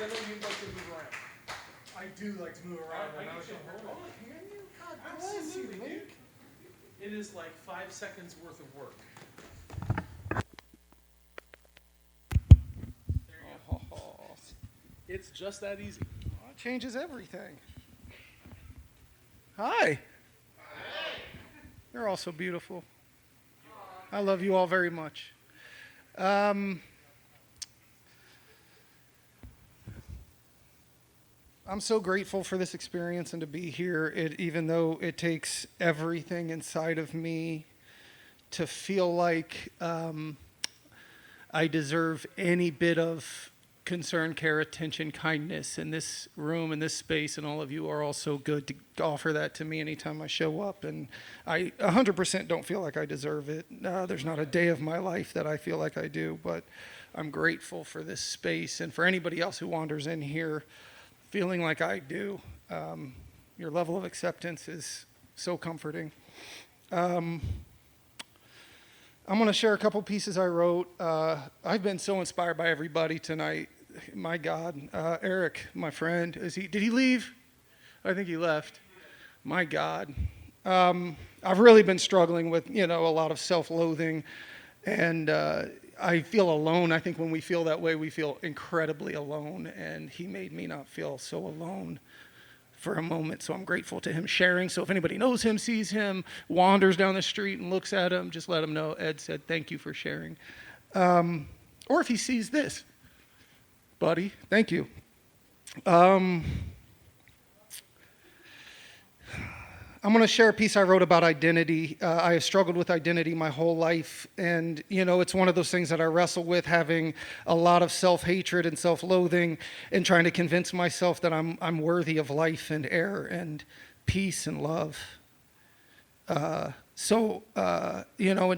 know you like to move around. I do like to move around. I get you home. Oh, can you? God bless you, Absolutely, dude. Link. It is like 5 seconds worth of work. There you go. Oh, It's just that easy. that changes everything. Hi. You're all so beautiful. I love you all very much. I'm so grateful for this experience and to be here, even though it takes everything inside of me to feel like I deserve any bit of concern, care, attention, kindness in this room, in this space, and all of you are all so good to offer that to me anytime I show up. And I 100% don't feel like I deserve it. There's not a day of my life that I feel like I do, but I'm grateful for this space and for anybody else who wanders in here feeling like I do. Your level of acceptance is so comforting. I'm going to share a couple pieces I wrote. I've been so inspired by everybody tonight. My God, Eric, my friend, did he leave? I think he left. My God. I've really been struggling with, a lot of self-loathing, and I feel alone. I think when we feel that way, we feel incredibly alone, and he made me not feel so alone for a moment, so I'm grateful to him sharing. So if anybody knows him, sees him, wanders down the street and looks at him, just let him know Ed said thank you for sharing. Or if he sees this, buddy, thank you. I'm going to share a piece I wrote about identity. I have struggled with identity my whole life, and it's one of those things that I wrestle with, having a lot of self-hatred and self-loathing and trying to convince myself that I'm worthy of life and air and peace and love. And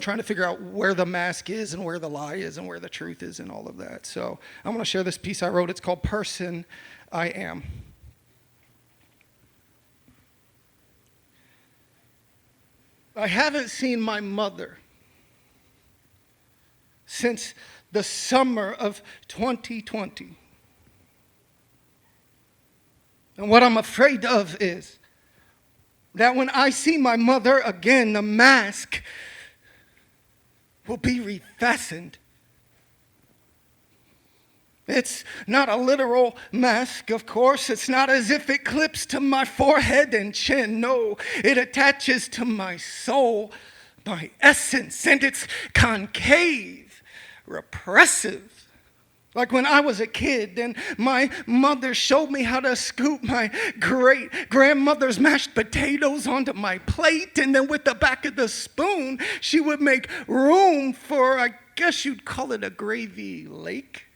trying to figure out where the mask is and where the lie is and where the truth is and all of that. So I'm going to share this piece I wrote. It's called Person I Am. I haven't seen my mother since the summer of 2020. And what I'm afraid of is that when I see my mother again, the mask will be refastened. It's not a literal mask, of course. It's not as if it clips to my forehead and chin. No, it attaches to my soul, my essence, and it's concave, repressive. Like when I was a kid and my mother showed me how to scoop my great-grandmother's mashed potatoes onto my plate, and then with the back of the spoon, she would make room for, I guess you'd call it a gravy lake.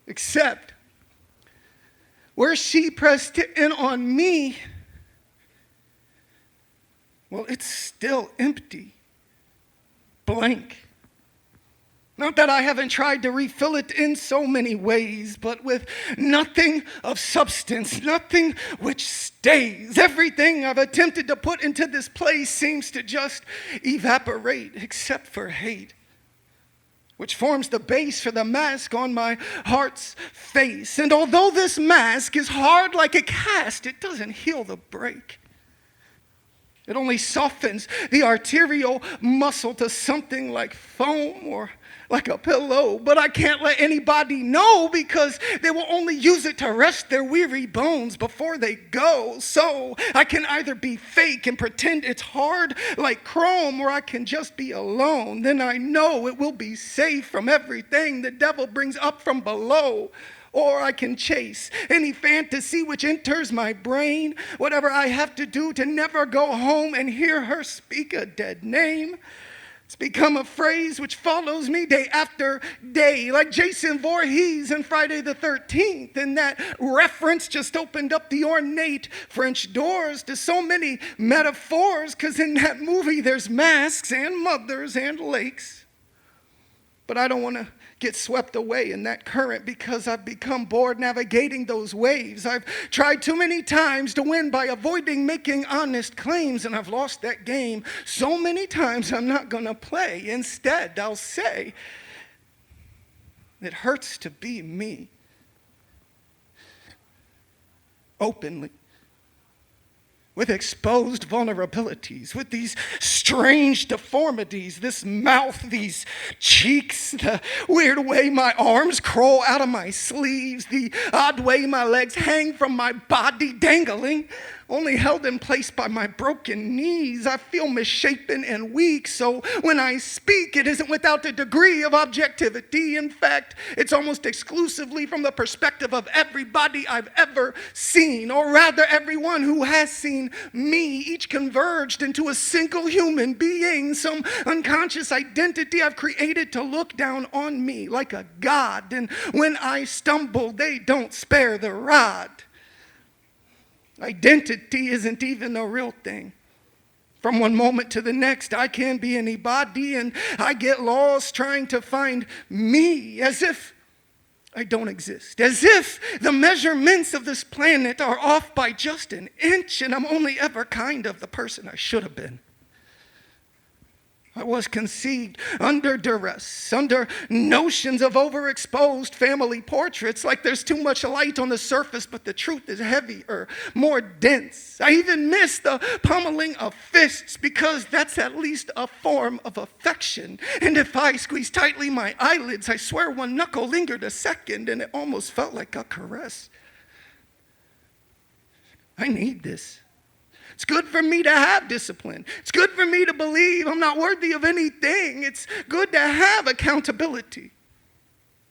Except where she pressed in on me, well, it's still empty, blank. Not that I haven't tried to refill it in so many ways, but with nothing of substance, nothing which stays. Everything I've attempted to put into this place seems to just evaporate, except for hate, which forms the base for the mask on my heart's face. And although this mask is hard like a cast, it doesn't heal the break. It only softens the arterial muscle to something like foam or like a pillow. But I can't let anybody know, because they will only use it to rest their weary bones before they go. So I can either be fake and pretend it's hard like chrome, or I can just be alone. Then I know it will be safe from everything the devil brings up from below. Or I can chase any fantasy which enters my brain, whatever I have to do to never go home and hear her speak a dead name. It's become a phrase which follows me day after day, like Jason Voorhees in Friday the 13th. And that reference just opened up the ornate French doors to so many metaphors, because in that movie there's masks and mothers and lakes. But I don't want to get swept away in that current, because I've become bored navigating those waves. I've tried too many times to win by avoiding making honest claims, and I've lost that game so many times I'm not going to play. Instead, I'll say, it hurts to be me. openly, with exposed vulnerabilities, with these strange deformities, this mouth, these cheeks, the weird way my arms crawl out of my sleeves, the odd way my legs hang from my body dangling, only held in place by my broken knees. I feel misshapen and weak, so when I speak, it isn't without a degree of objectivity. In fact, it's almost exclusively from the perspective of everybody I've ever seen, or rather everyone who has seen me, each converged into a single human being, some unconscious identity I've created to look down on me like a god. And when I stumble, they don't spare the rod. Identity isn't even a real thing. From one moment to the next, I can be anybody, and I get lost trying to find me, as if I don't exist, as if the measurements of this planet are off by just an inch, and I'm only ever kind of the person I should have been. I was conceived under duress, under notions of overexposed family portraits, like there's too much light on the surface, but the truth is heavier, more dense. I even miss the pummeling of fists, because that's at least a form of affection. And if I squeeze tightly my eyelids, I swear one knuckle lingered a second, and it almost felt like a caress. I need this. It's good for me to have discipline. It's good for me to believe I'm not worthy of anything. It's good to have accountability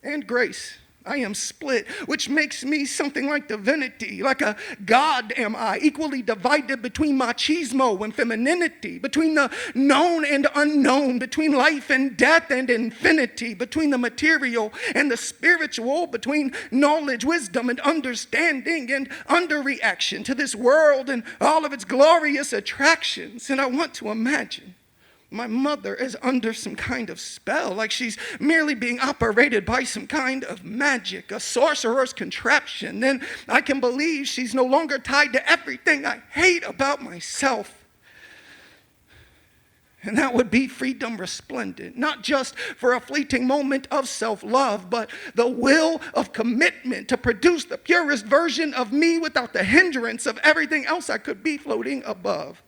and grace. I am split, which makes me something like divinity, like a god am I, equally divided between machismo and femininity, between the known and unknown, between life and death and infinity, between the material and the spiritual, between knowledge, wisdom, and understanding, and underreaction to this world and all of its glorious attractions. And I want to imagine my mother is under some kind of spell, like she's merely being operated by some kind of magic, a sorcerer's contraption. Then I can believe she's no longer tied to everything I hate about myself. And that would be freedom resplendent, not just for a fleeting moment of self-love, but the will of commitment to produce the purest version of me without the hindrance of everything else I could be floating above.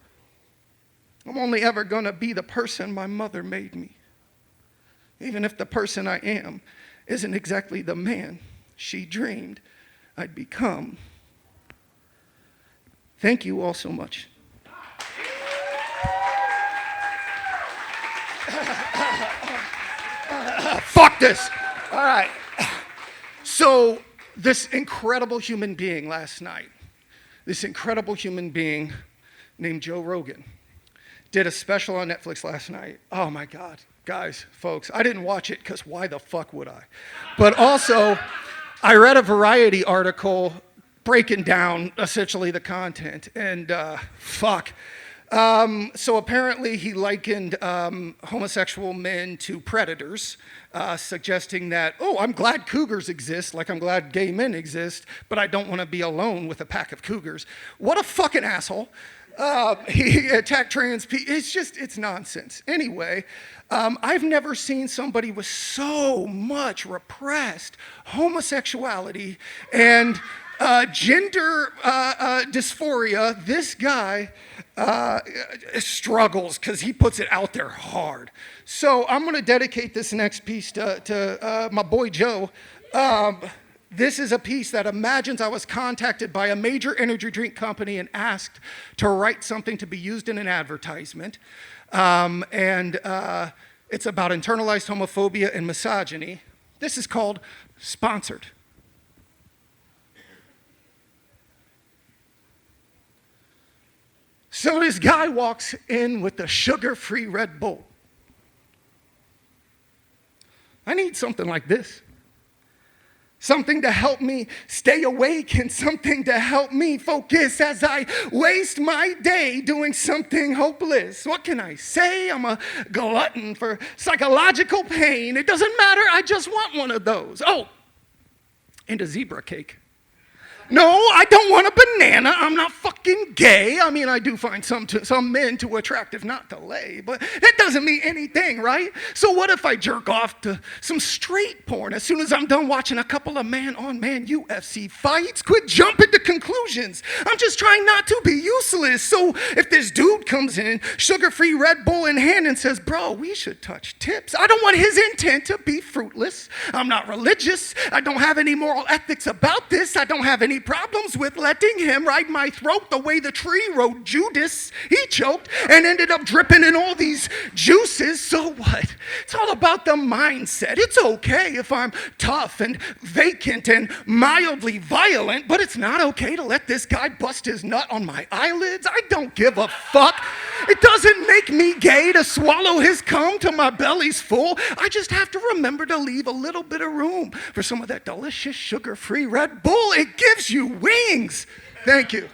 I'm only ever going to be the person my mother made me, even if the person I am isn't exactly the man she dreamed I'd become. Thank you all so much. Fuck this. All right. So this incredible human being last night, this incredible human being named Joe Rogan, did a special on Netflix last night. Oh my God, guys, folks, I didn't watch it because why the fuck would I? But also, I read a Variety article breaking down essentially the content, and fuck. So apparently he likened homosexual men to predators, suggesting that, oh, I'm glad cougars exist, like I'm glad gay men exist, but I don't want to be alone with a pack of cougars. What a fucking asshole. He attacked trans people. It's nonsense. Anyway, I've never seen somebody with so much repressed homosexuality and gender dysphoria. This guy struggles because he puts it out there hard. So I'm going to dedicate this next piece to my boy Joe. This is a piece that imagines I was contacted by a major energy drink company and asked to write something to be used in an advertisement. It's about internalized homophobia and misogyny. This is called Sponsored. So this guy walks in with a sugar-free Red Bull. I need something like this. Something to help me stay awake and something to help me focus as I waste my day doing something hopeless. What can I say? I'm a glutton for psychological pain. It doesn't matter. I just want one of those. Oh, and a zebra cake. No, I don't want a banana. I'm not fucking gay. I mean, I do find some men too attractive not to lay, but that doesn't mean anything, right? So what if I jerk off to some straight porn as soon as I'm done watching a couple of man-on-man UFC fights? Quit jumping to conclusions. I'm just trying not to be useless. So if this dude comes in, sugar-free Red Bull in hand and says, bro, we should touch tips, I don't want his intent to be fruitless. I'm not religious. I don't have any moral ethics about this. I don't have any problems with letting him ride my throat the way the tree rode Judas. He choked and ended up dripping in all these juices. So what? It's all about the mindset. It's okay if I'm tough and vacant and mildly violent, but it's not okay to let this guy bust his nut on my eyelids. I don't give a fuck. It doesn't make me gay to swallow his cum till my belly's full. I just have to remember to leave a little bit of room for some of that delicious sugar-free Red Bull. It gives you wings. Thank you.